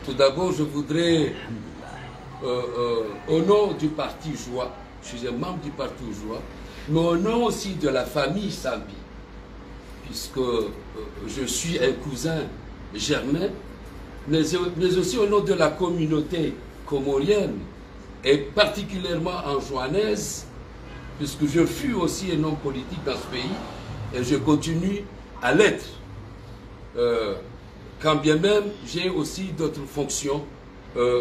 Tout d'abord, je voudrais, au nom du parti Joie, je suis un membre du parti Joie, mais au nom aussi de la famille Sambi, puisque je suis un cousin germain, mais aussi au nom de la communauté comorienne, et particulièrement en joannaise, puisque je fus aussi un homme politique dans ce pays, et je continue à l'être. Quand bien même j'ai aussi d'autres fonctions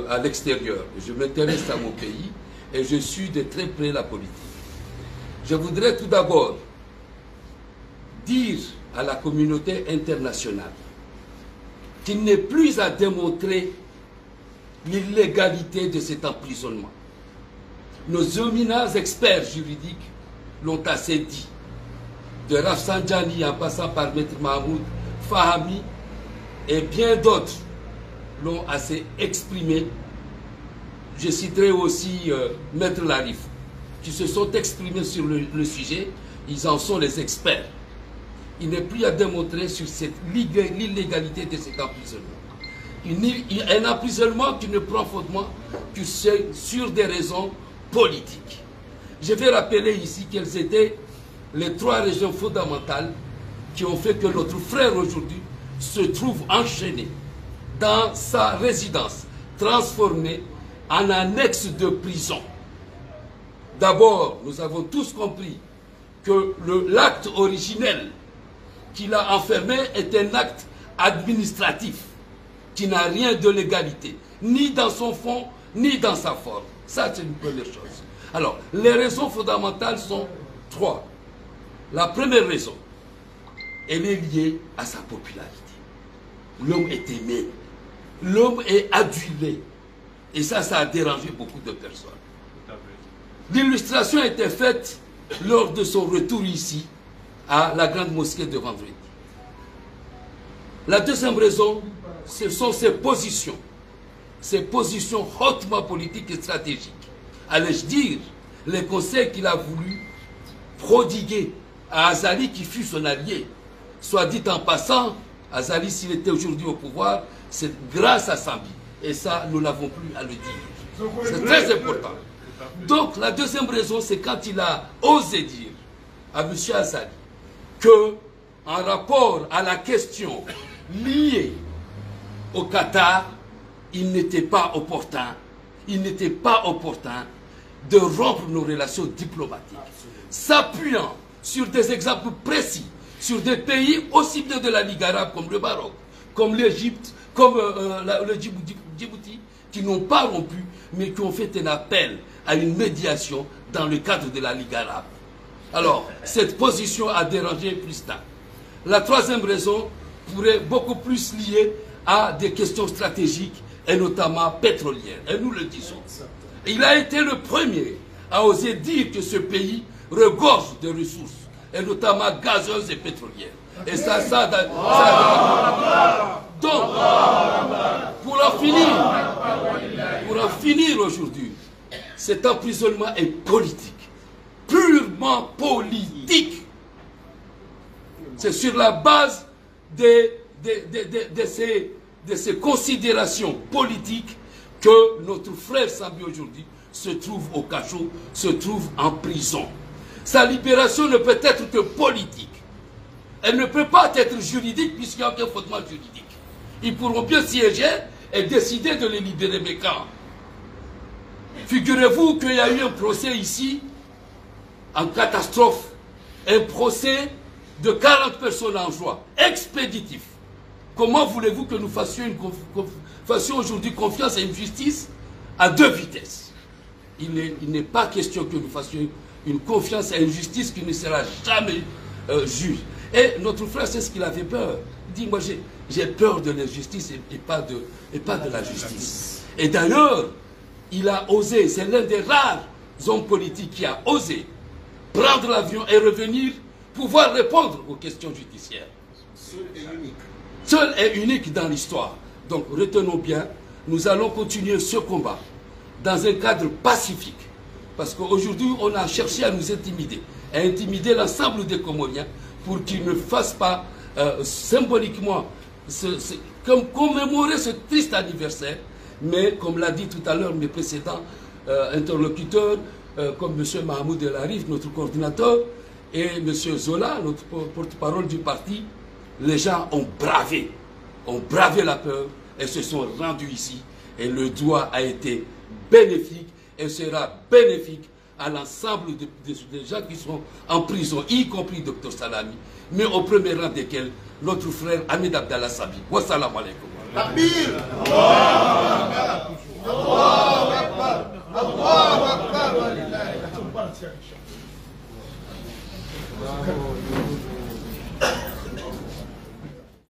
à l'extérieur. Je m'intéresse à mon pays et je suis de très près la politique. Je voudrais tout d'abord dire à la communauté internationale qu'il n'est plus à démontrer l'illégalité de cet emprisonnement. Nos éminents experts juridiques l'ont assez dit. De Rafsanjani en passant par Maître Mahmoud Fahami et bien d'autres l'ont assez exprimé. Je citerai aussi Maître Larif, qui se sont exprimés sur le sujet. Ils en sont les experts. Il n'est plus à démontrer sur l'illégalité de cet emprisonnement. Un emprisonnement qui ne prend fondement que sur des raisons politiques. Je vais rappeler ici quelles étaient les 3 raisons fondamentales qui ont fait que notre frère aujourd'hui se trouve enchaîné dans sa résidence, transformée en annexe de prison. D'abord, nous avons tous compris que l'acte originel qui l'a enfermé est un acte administratif qui n'a rien de légalité, ni dans son fond, ni dans sa forme. Ça, c'est une première chose. Alors, les raisons fondamentales sont 3. La première raison, elle est liée à sa popularité. L'homme est aimé, l'homme est adulé. Et ça a dérangé beaucoup de personnes. L'illustration a été faite lors de son retour ici, à la grande mosquée de vendredi. La deuxième raison, ce sont ses positions hautement politiques et stratégiques. Allais-je dire, les conseils qu'il a voulu prodiguer à Azali qui fut son allié. Soit dit en passant, Azali, s'il était aujourd'hui au pouvoir, c'est grâce à Sambi. Et ça, nous n'avons plus à le dire. C'est très important. Donc, la deuxième raison, c'est quand il a osé dire à M. Azali que, en rapport à la question liée au Qatar, il n'était pas opportun de rompre nos relations diplomatiques, s'appuyant sur des exemples précis, sur des pays aussi bien de la Ligue arabe comme le Maroc, comme l'Égypte, comme le Djibouti, qui n'ont pas rompu, mais qui ont fait un appel à une médiation dans le cadre de la Ligue arabe. Alors, cette position a dérangé plus d'un. La troisième raison pourrait beaucoup plus lier à des questions stratégiques et notamment pétrolières. Et nous le disons. Il a été le premier à oser dire que ce pays regorge de ressources, et notamment gazeuses et pétrolières. Et donc, pour en finir aujourd'hui, cet emprisonnement est politique, purement politique. C'est sur la base de ces considérations politiques que notre frère Sambi aujourd'hui se trouve au cachot, se trouve en prison. Sa libération ne peut être que politique. Elle ne peut pas être juridique puisqu'il n'y a aucun fondement juridique. Ils pourront bien siéger et décider de les libérer, mais quand? Figurez-vous qu'il y a eu un procès ici, en catastrophe, un procès de 40 personnes en joie, expéditif. Comment voulez-vous que nous fassions aujourd'hui confiance à une justice à 2 vitesses? Il n'est pas question que nous fassions une confiance à une justice qui ne sera jamais juste. Et notre frère, c'est ce qu'il avait peur. Il dit, moi j'ai peur de l'injustice et pas de la justice. Et d'ailleurs, il a osé, c'est l'un des rares hommes politiques qui a osé prendre l'avion et revenir, pouvoir répondre aux questions judiciaires. Seul et unique. Seul et unique dans l'histoire. Donc retenons bien, nous allons continuer ce combat dans un cadre pacifique. Parce qu'aujourd'hui, on a cherché à nous intimider, à intimider l'ensemble des Comoriens pour qu'ils ne fassent pas symboliquement commémorer ce triste anniversaire. Mais comme l'a dit tout à l'heure mes précédents interlocuteurs, comme M. Mahmoud El Arif, notre coordinateur, et M. Zola, notre porte-parole du parti, les gens ont bravé la peur et se sont rendus ici. Et le doigt a été bénéfique et sera bénéfique à l'ensemble des gens qui sont en prison, y compris Dr Salami, mais au premier rang desquels notre frère Ahmed Abdallah Sabi. Wassalamu alaikum.